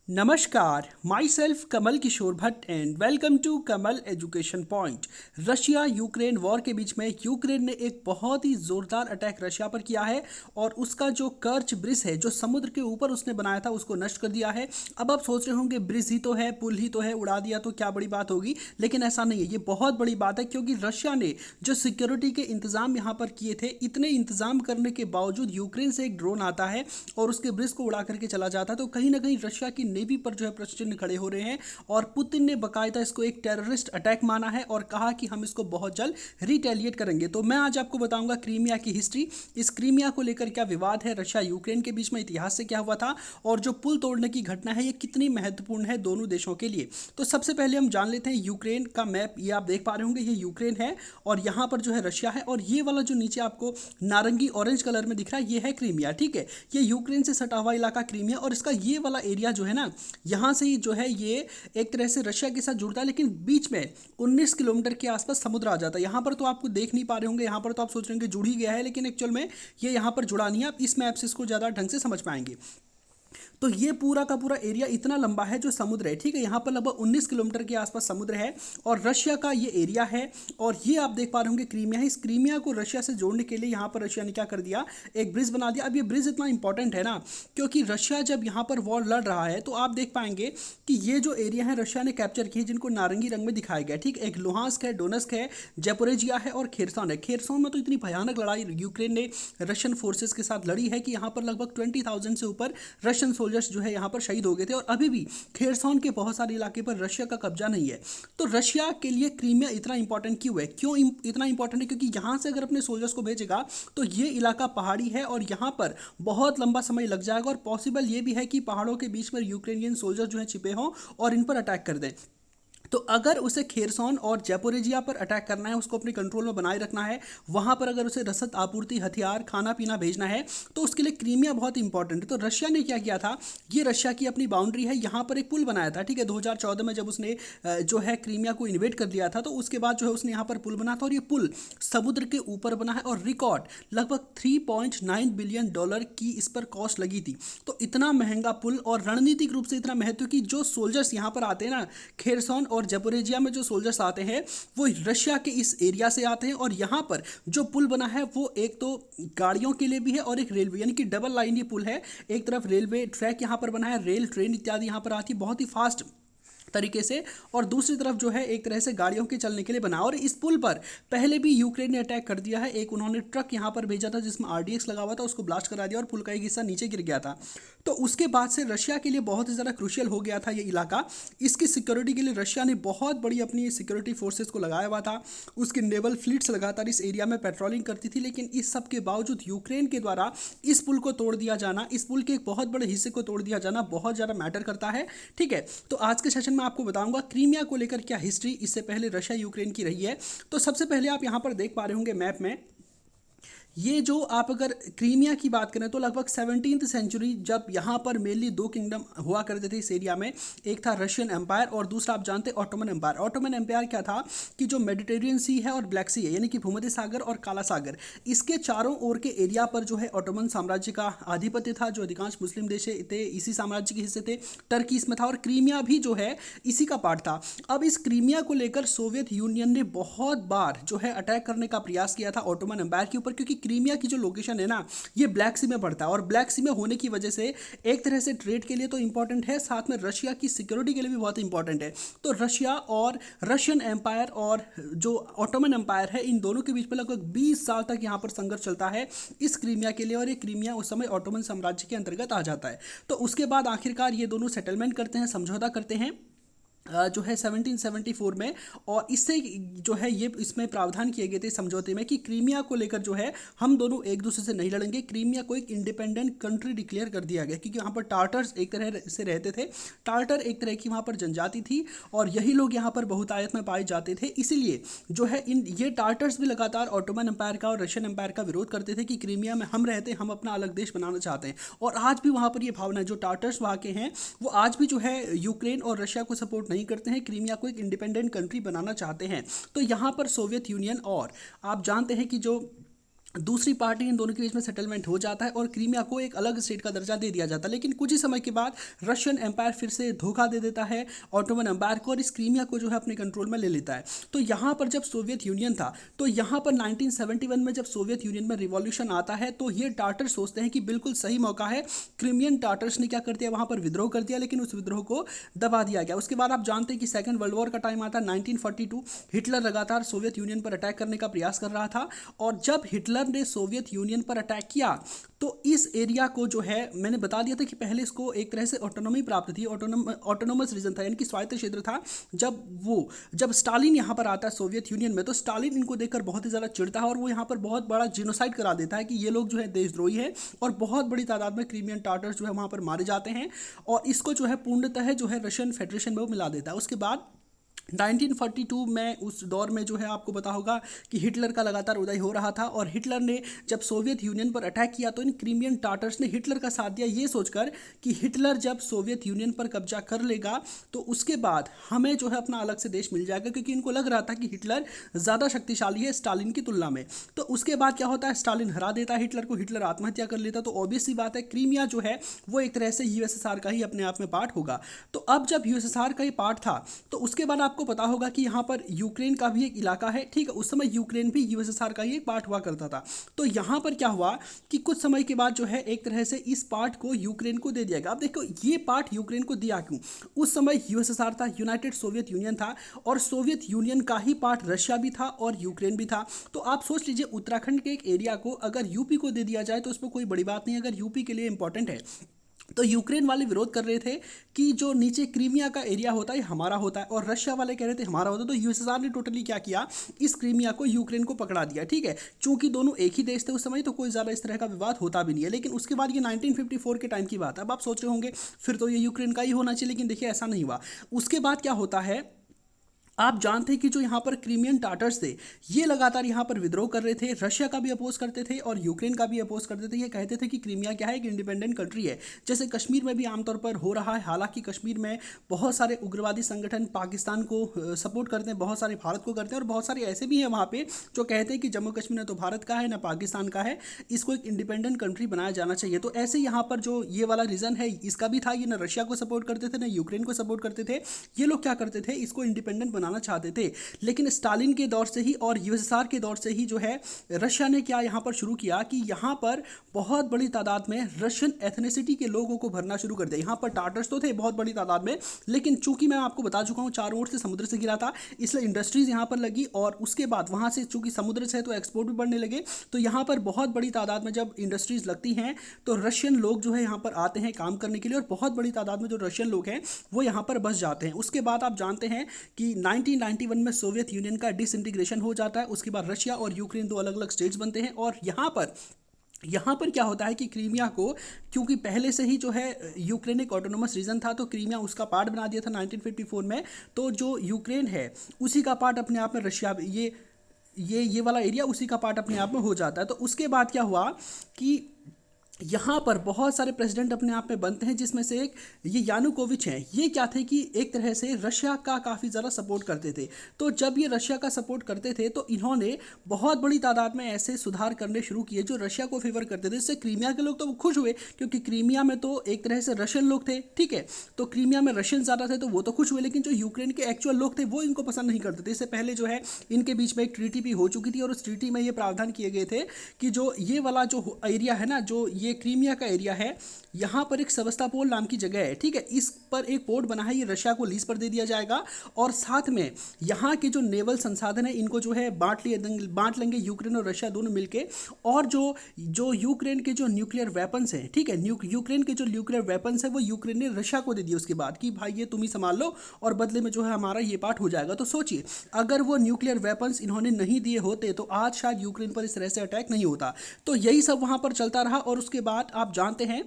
नमस्कार, myself Kamal Kishore Bhatt and welcome to Kamal education point. Russia Ukraine war के बीच में यूक्रेन ने एक बहुत ही ज़ोरदार अटैक रशिया पर किया है और उसका जो कर्च ब्रिज है, जो समुद्र के ऊपर उसने बनाया था, उसको नष्ट कर दिया है। अब आप सोच रहे होंगे ब्रिज ही तो है, पुल ही तो है, उड़ा दिया तो क्या बड़ी बात होगी, लेकिन ऐसा नहीं है। ये बहुत बड़ी बात है क्योंकि रशिया ने जो सिक्योरिटी के इंतजाम यहाँ पर किए थे, इतने इंतजाम करने के बावजूद यूक्रेन से एक ड्रोन आता है और उसके ब्रिज को उड़ा करके चला जाता है, तो कहीं ना कहीं रशिया की नेवी पर जो है प्रश्न चिन्ह खड़े हो रहे हैं। और पुतिन ने बकायदा इसको एक टेररिस्ट अटैक माना है और कहा कि हम इसको बहुत जल्द रिटेलिएट करेंगे। तो मैं आज आपको बताऊंगा क्रीमिया की हिस्ट्री, इस क्रीमिया को लेकर क्या विवाद है, रशिया यूक्रेन के बीच में इतिहास से क्या हुआ था, और जो पुल तोड़ने की घटना है ये कितनी महत्वपूर्ण है दोनों देशों के लिए। तो सबसे पहले हम जान लेते हैं यूक्रेन का मैप। ये आप देख पा रहे होंगे, ये यूक्रेन है और यहाँ पर जो है रशिया है, और ये वाला जो नीचे आपको नारंगी ऑरेंज कलर में दिख रहा है ये है क्रीमिया। ठीक है, ये यूक्रेन से सटा हुआ इलाका क्रीमिया, और इसका ये वाला एरिया जो है ना, यहाँ से ही जो है ये एक तरह से रशिया के साथ जुड़ता है, लेकिन बीच में 19 किलोमीटर के आसपास समुद्र आ जाता है। यहाँ पर तो आपको देख नहीं पा रहे होंगे, यहाँ पर तो आप सोच रहे होंगे जुड़ ही गया है, लेकिन एक्चुअल में ये यहाँ पर जुड़ा नहीं है। आप इस मैप से इसको ज़्यादा ढंग से समझ पाएंगे। तो ये पूरा का पूरा एरिया इतना लंबा है जो समुद्र है। ठीक है, यहाँ पर लगभग 19 किलोमीटर के आसपास समुद्र है और रशिया का ये एरिया है। और ये आप देख पा रहे होंगे क्रीमिया है। इस क्रीमिया को रशिया से जोड़ने के लिए यहाँ पर रशिया ने क्या कर दिया, एक ब्रिज बना दिया। अब ये ब्रिज इतना इंपॉर्टेंट है ना, क्योंकि रशिया जब यहाँ पर वॉर लड़ रहा है तो आप देख पाएंगे कि ये जो एरिया है रशिया ने कैप्चर किए, जिनको नारंगी रंग में दिखाया गया। ठीक, एक लुहांस्क है, डोनेस्क है, जेपोरेजिया है और खेरसॉन है। खेरसॉन में तो इतनी भयानक लड़ाई यूक्रेन ने रशियन फोर्सेस के साथ लड़ी है कि यहाँ पर लगभग 20,000 से ऊपर रशियन सोल्जर्स जो है यहाँ पर शहीद हो गए थे, और अभी भी खेरसॉन के बहुत सारे इलाके पर रशिया का कब्जा नहीं है। तो रशिया के लिए क्रीमिया इतना इंपॉर्टेंट क्यों है, क्यों इतना इंपॉर्टेंट है, क्योंकि यहाँ से अगर अपने सोल्जर्स को भेजेगा तो ये इलाका पहाड़ी है और यहाँ पर बहुत लंबा समय लग जाएगा, और पॉसिबल ये भी है कि पहाड़ों के बीच में यूक्रेनियन सोल्जर्स जो है छिपे हों और इन पर अटैक कर दें। तो अगर उसे खेरसॉन और जैपोरेजिया पर अटैक करना है, उसको अपने कंट्रोल में बनाए रखना है, वहाँ पर अगर उसे रसद आपूर्ति, हथियार, खाना पीना भेजना है, तो उसके लिए क्रीमिया बहुत इंपॉर्टेंट है। तो रशिया ने क्या किया था, ये रशिया की अपनी बाउंड्री है, यहाँ पर एक पुल बनाया था। ठीक है, 2014 में जब उसने जो है क्रीमिया को इन्वेट कर दिया था, तो उसके बाद जो है उसने यहाँ पर पुल बना था, और ये पुल समुद्र के ऊपर बना है और रिकॉर्ड लगभग $3.9 बिलियन की इस पर कॉस्ट लगी थी। तो इतना महंगा पुल, और रणनीतिक रूप से इतना महत्व कि जो सोल्जर्स यहाँ पर आते हैं ना, खेरसॉन और जपोरेजिया में जो सोल्जर्स आते हैं वो रशिया के इस एरिया से आते हैं, और यहाँ पर जो पुल बना है वो एक तो गाड़ियों के लिए भी है और एक रेलवे, यानी कि डबल लाइन ये पुल है। एक तरफ रेलवे ट्रैक यहाँ पर बना है, रेल ट्रेन इत्यादि यहाँ पर आती है बहुत ही फास्ट तरीके से, और दूसरी तरफ जो है एक तरह से गाड़ियों के चलने के लिए बना। और इस पुल पर पहले भी यूक्रेन ने अटैक कर दिया है। एक उन्होंने ट्रक यहाँ पर भेजा था जिसमें आरडीएक्स लगा हुआ था, उसको ब्लास्ट करा दिया और पुल का एक हिस्सा नीचे गिर गया था। तो उसके बाद से रशिया के लिए बहुत ही ज़्यादा क्रूशियल हो गया था ये इलाका। इसकी सिक्योरिटी के लिए रशिया ने बहुत बड़ी अपनी सिक्योरिटी फोर्सेस को लगाया हुआ था। उसकी नेवल फ्लीट्स लगातार इस एरिया में पेट्रोलिंग करती थी, लेकिन इस सब के बावजूद यूक्रेन के द्वारा इस पुल को तोड़ दिया जाना, इस पुल के एक बहुत बड़े हिस्से को तोड़ दिया जाना बहुत ज़्यादा मैटर करता है। ठीक है, तो आज के सेशन में आपको बताऊंगा क्रीमिया को लेकर क्या हिस्ट्री इससे पहले रशिया यूक्रेन की रही है। तो सबसे पहले आप यहां पर देख पा रहे होंगे मैप में, ये जो आप अगर क्रीमिया की बात करें तो लगभग 17th सेंचुरी जब यहाँ पर मेनली दो किंगडम हुआ करते थे इस एरिया में, एक था रशियन एम्पायर और दूसरा आप जानते हैं ऑटोमन एम्पायर। ऑटोमन एम्पायर क्या था कि जो मेडिटेरियन सी है और ब्लैक सी है, यानी कि भूमध्य सागर और काला सागर, इसके चारों ओर के एरिया पर जो है ऑटोमन साम्राज्य का आधिपत्य था। जो अधिकांश मुस्लिम देश थे इसी साम्राज्य के हिस्से थे, टर्की इसमें था, और क्रीमिया भी जो है इसी का पार्ट था। अब इस क्रीमिया को लेकर सोवियत यूनियन ने बहुत बार जो है अटैक करने का प्रयास किया था ऑटोमन एम्पायर के ऊपर, क्योंकि क्रीमिया की जो लोकेशन है ना ये ब्लैक सी में पड़ता है, और ब्लैक सी में होने की वजह से एक तरह से ट्रेड के लिए तो इंपॉर्टेंट है, साथ में रशिया की सिक्योरिटी के लिए भी बहुत इंपॉर्टेंट है। तो रशिया और रशियन एम्पायर और जो ऑटोमन एम्पायर है, इन दोनों के बीच में लगभग 20 साल तक यहाँ पर संघर्ष चलता है इस क्रीमिया के लिए, और ये क्रीमिया उस समय ऑटोमन साम्राज्य के अंतर्गत आ जाता है। तो उसके बाद आखिरकार ये दोनों सेटलमेंट करते हैं, समझौता करते हैं जो है 1774 में, और इससे जो है ये इसमें प्रावधान किए गए थे समझौते में कि क्रीमिया को लेकर जो है हम दोनों एक दूसरे से नहीं लड़ेंगे। क्रीमिया को एक इंडिपेंडेंट कंट्री डिक्लेयर कर दिया गया, क्योंकि वहाँ पर टार्टर्स एक तरह से रहते थे। टार्टर एक तरह की वहाँ पर जनजाति थी और यही लोग यहाँ पर बहुतायत में पाए जाते थे। इसीलिए जो है ये टार्टर्स भी लगातार ऑटोमन एम्पायर का और रशियन एम्पायर का विरोध करते थे कि क्रीमिया में हम रहते हैं, हम अपना अलग देश बनाना चाहते हैं। और आज भी वहाँ पर ये भावना है, जो टार्टर्स वहाँ के हैं वो आज भी जो है यूक्रेन और रशिया को सपोर्ट नहीं करते हैं, क्रीमिया को एक इंडिपेंडेंट कंट्री बनाना चाहते हैं। तो यहाँ पर सोवियत यूनियन और आप जानते हैं कि जो दूसरी पार्टी इन दोनों के बीच में सेटलमेंट हो जाता है और क्रीमिया को एक अलग स्टेट का दर्जा दे दिया जाता है। लेकिन कुछ ही समय के बाद रशियन एम्पायर फिर से धोखा दे देता है ऑटोमन एम्पायर को और इस क्रीमिया को जो है अपने कंट्रोल में ले लेता है। तो यहाँ पर जब सोवियत यूनियन था, तो यहाँ पर 1971 में जब सोवियत यूनियन में रिवॉल्यूशन आता है, तो ये टाटर सोचते हैं कि बिल्कुल सही मौका है। क्रीमियन टाटर्स ने क्या कर दिया, वहाँ पर विद्रोह कर दिया, लेकिन उस विद्रोह को दबा दिया गया। उसके बाद आप जानते हैं कि सेकंड वर्ल्ड वॉर का टाइम आता है 1942। हिटलर लगातार सोवियत यूनियन पर अटैक करने का प्रयास कर रहा था और जब हिटलर ने सोवियत यूनियन पर अटैक किया तो इस एरिया को जो है, मैंने बता दिया था कि पहले इसको एक तरह से ऑटोनॉमी प्राप्त थी, ऑटोनोमस रीजन था, यानी कि स्वायत्त क्षेत्र था। जब स्टालिन यहाँ पर आता है सोवियत यूनियन में, तो स्टालिन इनको देखकर बहुत ही ज़्यादा चिढ़ता है और वो यहाँ पर बहुत बड़ा जिनोसाइड करा देता है कि ये लोग जो है देशद्रोही हैं और बहुत बड़ी तादाद में क्रीमियन टाटर्स जो है वहाँ पर मारे जाते हैं और इसको जो है पूर्णतः जो है रशियन फेडरेशन में वो मिला देता है। उसके बाद 1942 में, उस दौर में जो है आपको पता होगा कि हिटलर का लगातार उदय हो रहा था और हिटलर ने जब सोवियत यूनियन पर अटैक किया तो इन क्रीमियन टाटर्स ने हिटलर का साथ दिया, ये सोचकर कि हिटलर जब सोवियत यूनियन पर कब्जा कर लेगा तो उसके बाद हमें जो है अपना अलग से देश मिल जाएगा, क्योंकि इनको लग रहा था कि हिटलर ज़्यादा शक्तिशाली है स्टालिन की तुलना में। तो उसके बाद क्या होता है, स्टालिन हरा देता है हिटलर को, हिटलर आत्महत्या कर लेता। तो ऑब्वियस सी बात है क्रीमिया जो है वो एक तरह से यूएसएसआर का ही अपने आप में पार्ट होगा। तो अब जब यूएसएसआर का ही पार्ट था तो उसके बाद आपको पता होगा कि यहाँ पर यूक्रेन का भी एक इलाका है, ठीक है। उस समय यूक्रेन भी यूएसएसआर का ही एक पार्ट हुआ करता था। तो यहाँ पर क्या हुआ कि कुछ समय के बाद जो है एक तरह से इस पार्ट को यूक्रेन को दे दिया गया। अब देखो ये पार्ट यूक्रेन को दिया क्यों, उस समय यूएसएसआर था, यूनाइटेड सोवियत यूनियन था और सोवियत यूनियन का ही पार्ट रशिया भी था और यूक्रेन भी था। तो आप सोच लीजिए उत्तराखंड के एक एरिया को अगर यूपी को दे दिया जाए तो उसमें कोई बड़ी बात नहीं, अगर यूपी के लिए इंपॉर्टेंट है। तो यूक्रेन वाले विरोध कर रहे थे कि जो नीचे क्रीमिया का एरिया होता है हमारा होता है और रशिया वाले कह रहे थे हमारा होता है। तो यूएसएसआर ने टोटली क्या किया, इस क्रीमिया को यूक्रेन को पकड़ा दिया, ठीक है। चूंकि दोनों एक ही देश थे उस समय तो कोई ज़्यादा इस तरह का विवाद होता भी नहीं है। लेकिन उसके बाद ये 1954 के टाइम की बात है। अब आप सोच रहे होंगे फिर तो ये यूक्रेन का ही होना चाहिए, लेकिन देखिए ऐसा नहीं हुआ। उसके बाद क्या होता है, आप जानते हैं कि जो यहाँ पर क्रीमियन टाटर्स थे ये लगातार यहाँ पर विद्रोह कर रहे थे, रशिया का भी अपोज करते थे और यूक्रेन का भी अपोज करते थे। ये कहते थे कि क्रीमिया क्या है, एक इंडिपेंडेंट कंट्री है, जैसे कश्मीर में भी आमतौर पर हो रहा है। हालांकि कश्मीर में बहुत सारे उग्रवादी संगठन पाकिस्तान को सपोर्ट करते हैं, बहुत सारे भारत को करते हैं और बहुत सारे ऐसे भी हैं वहाँ पर जो कहते हैं कि जम्मू कश्मीर न तो भारत का है न पाकिस्तान का है, इसको एक इंडिपेंडेंट कंट्री बनाया जाना चाहिए। तो ऐसे यहाँ पर जो ये वाला रीज़न है इसका भी था, ये न रशिया को सपोर्ट करते थे न यूक्रेन को सपोर्ट करते थे। ये लोग क्या करते थे, इसको इंडिपेंडेंट बनाना चाहते थे। लेकिन स्टालिन के दौर से ही और यूएसएसआर के दौर से ही जो है रशिया ने क्या यहाँ पर शुरू किया कि यहाँ पर बहुत बड़ी तादाद में रशियन एथनिसिटी के लोगों को भरना शुरू कर दिया। यहाँ पर टाटर्स तो थे बहुत बड़ी तादाद में, लेकिन चूंकि मैं आपको बता चुका हूँ चारों ओर से समुद्र से घिरा था, इसलिए इंडस्ट्रीज यहाँ पर लगी और उसके बाद वहाँ से चूंकि समुद्र से तो एक्सपोर्ट भी बढ़ने लगे। तो यहाँ पर बहुत बड़ी तादाद में जब इंडस्ट्रीज लगती हैं तो रशियन लोग जो है यहाँ पर आते हैं काम करने के लिए और बहुत बड़ी तादाद में जो रशियन लोग हैं वो यहाँ पर बस जाते हैं। उसके बाद आप जानते हैं कि 1991 में सोवियत यूनियन का डिसइंटीग्रेशन हो जाता है। उसके बाद रशिया और यूक्रेन दो अलग अलग स्टेट्स बनते हैं और यहाँ पर क्या होता है कि क्रीमिया को, क्योंकि पहले से ही जो है यूक्रेन एक ऑटोनोमस रीजन था तो क्रीमिया उसका पार्ट बना दिया था 1954 में। तो जो यूक्रेन है उसी का पार्ट अपने आप में रशिया, ये वाला एरिया उसी का पार्ट अपने आप में हो जाता है। तो उसके बाद क्या हुआ कि यहाँ पर बहुत सारे प्रेसिडेंट अपने आप में बनते हैं, जिसमें से एक ये यानुकोविच हैं। ये क्या थे कि एक तरह से रशिया का काफ़ी ज़्यादा सपोर्ट करते थे। तो जब ये रशिया का सपोर्ट करते थे तो इन्होंने बहुत बड़ी तादाद में ऐसे सुधार करने शुरू किए जो रशिया को फेवर करते थे। इससे क्रीमिया के लोग तो खुश हुए क्योंकि क्रीमिया में तो एक तरह से रशियन लोग थे, ठीक है। तो क्रीमिया में रशियन ज़्यादा थे तो वो तो खुश हुए, लेकिन जो यूक्रेन के एक्चुअल लोग थे वो इनको पसंद नहीं करते थे। इससे पहले जो है इनके बीच में एक ट्रीटी भी हो चुकी थी और उस ट्रीटी में ये प्रावधान किए गए थे कि जो ये वाला जो एरिया है ना, जो ये क्रीमिया का एरिया है, यहाँ पर एक सेवस्टोपोल नाम की जगह है, ठीक है। इस पर एक पोर्ट बना है, ये रशिया को लीज पर दे दिया जाएगा और साथ में यहाँ के जो नेवल संसाधन है इनको जो है बांट लेंगे यूक्रेन और रशिया दोनों मिलके। और जो यूक्रेन के जो न्यूक्लियर वेपन्स हैं, ठीक है, यूक्रेन के जो न्यूक्लियर वेपन्स है वो यूक्रेन ने रशिया को दे दिए उसके बाद कि भाई ये तुम ही संभाल लो और बदले में जो है हमारा ये पार्ट हो जाएगा। तो सोचिए अगर वो न्यूक्लियर वेपन्स इन्होंने नहीं दिए होते तो आज शायद यूक्रेन पर इस तरह से अटैक नहीं होता। तो यही सब वहाँ पर चलता रहा और उसके बाद आप जानते हैं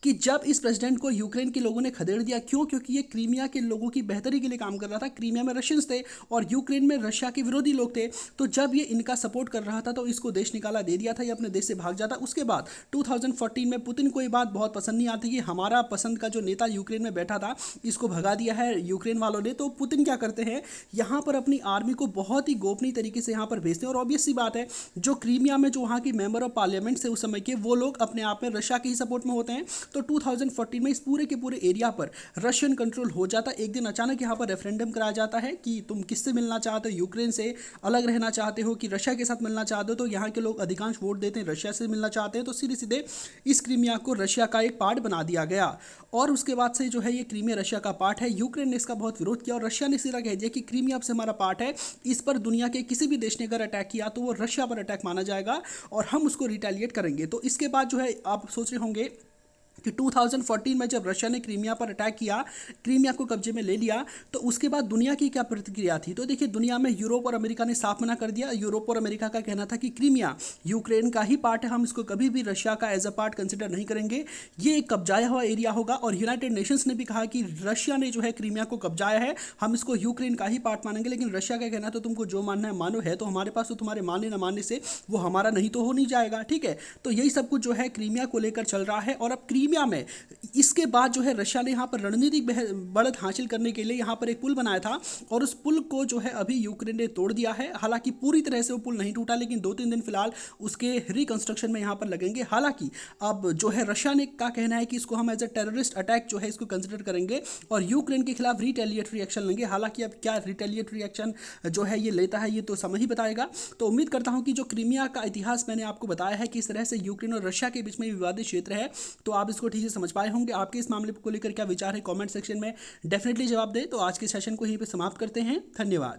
कि जब इस प्रेसिडेंट को यूक्रेन के लोगों ने खदेड़ दिया। क्यों? क्योंकि ये क्रीमिया के लोगों की बेहतरी के लिए काम कर रहा था। क्रीमिया में रशियंस थे और यूक्रेन में रशिया के विरोधी लोग थे। तो जब ये इनका सपोर्ट कर रहा था तो इसको देश निकाला दे दिया था, ये अपने देश से भाग जाता। उसके बाद 2014 में पुतिन को ये बात बहुत पसंद नहीं आती कि हमारा पसंद का जो नेता यूक्रेन में बैठा था इसको भगा दिया है यूक्रेन वालों ने। तो पुतिन क्या करते हैं, यहाँ पर अपनी आर्मी को बहुत ही गोपनीय तरीके से यहाँ पर भेजते हैं। और ऑब्वियस सी बात है, जो क्रीमिया में जो वहाँ की मेंबर ऑफ पार्लियामेंट से उस समय के, वो लोग अपने आप में रशिया के ही सपोर्ट में होते हैं। तो 2014 में इस पूरे के पूरे एरिया पर रशियन कंट्रोल हो जाता है। एक दिन अचानक यहाँ पर रेफरेंडम कराया जाता है कि तुम किससे मिलना चाहते हो, यूक्रेन से अलग रहना चाहते हो कि रशिया के साथ मिलना चाहते हो। तो यहाँ के लोग अधिकांश वोट देते हैं रशिया से मिलना चाहते हैं। तो सीधे सीधे इस क्रीमिया को रशिया का एक पार्ट बना दिया गया। और उसके बाद से जो है ये क्रीमिया रशिया का पार्ट है। यूक्रेन ने इसका बहुत विरोध किया और रशिया ने सीधा कह दिया कि क्रीमिया अब से हमारा पार्ट है, इस पर दुनिया के किसी भी देश ने अगर अटैक किया तो वो रशिया पर अटैक माना जाएगा और हम उसको रिटेलिएट करेंगे। तो इसके बाद जो है आप सोच रहे होंगे कि 2014 में जब रशिया ने क्रीमिया पर अटैक किया, क्रीमिया को कब्जे में ले लिया, तो उसके बाद दुनिया की क्या प्रतिक्रिया थी। तो देखिए, दुनिया में यूरोप और अमेरिका ने साफ मना कर दिया। यूरोप और अमेरिका का कहना था कि क्रीमिया यूक्रेन का ही पार्ट है, हम इसको कभी भी रशिया का एज अ पार्ट कंसिडर नहीं करेंगे, ये एक कब्जाया हुआ एरिया होगा। और यूनाइटेड नेशंस ने भी कहा कि रशिया ने जो है क्रीमिया को कब्जाया है, हम इसको यूक्रेन का ही पार्ट मानेंगे। लेकिन रशिया का कहना तो तुमको जो मानना है मानो, है तो हमारे पास, तो तुम्हारे मानने न मानने से वो हमारा नहीं तो हो नहीं जाएगा। ठीक है, तो यही सब कुछ जो है क्रीमिया को लेकर चल रहा है। और अब क्रीमिया में इसके बाद जो है रशिया ने यहाँ पर रणनीतिक बढ़त हासिल करने के लिए यहाँ पर एक पुल बनाया था और उस पुल को जो है अभी यूक्रेन ने तोड़ दिया है। हालांकि पूरी तरह से वो पुल नहीं टूटा, लेकिन 2-3 दिन फिलहाल उसके रिकंस्ट्रक्शन में यहाँ पर लगेंगे। हालांकि अब जो है रशिया ने का कहना है कि इसको हम एज ए टेररिस्ट अटैक जो है इसको कंसिडर करेंगे और यूक्रेन के खिलाफ रिटेलिएटरी एक्शन लेंगे। हालांकि अब क्या रिटेलिएटरी एक्शन जो है ये लेता है, ये तो समय ही बताएगा। तो उम्मीद करता हूँ कि जो क्रीमिया का इतिहास मैंने आपको बताया है कि इस तरह से यूक्रेन और रशिया के बीच में विवादित क्षेत्र है, तो आप इसको ठीक से समझ पाए होंगे। आपके इस मामले को लेकर क्या विचार है, कमेंट सेक्शन में डेफिनेटली जवाब दें। तो आज के सेशन को यहीं पे समाप्त करते हैं। धन्यवाद।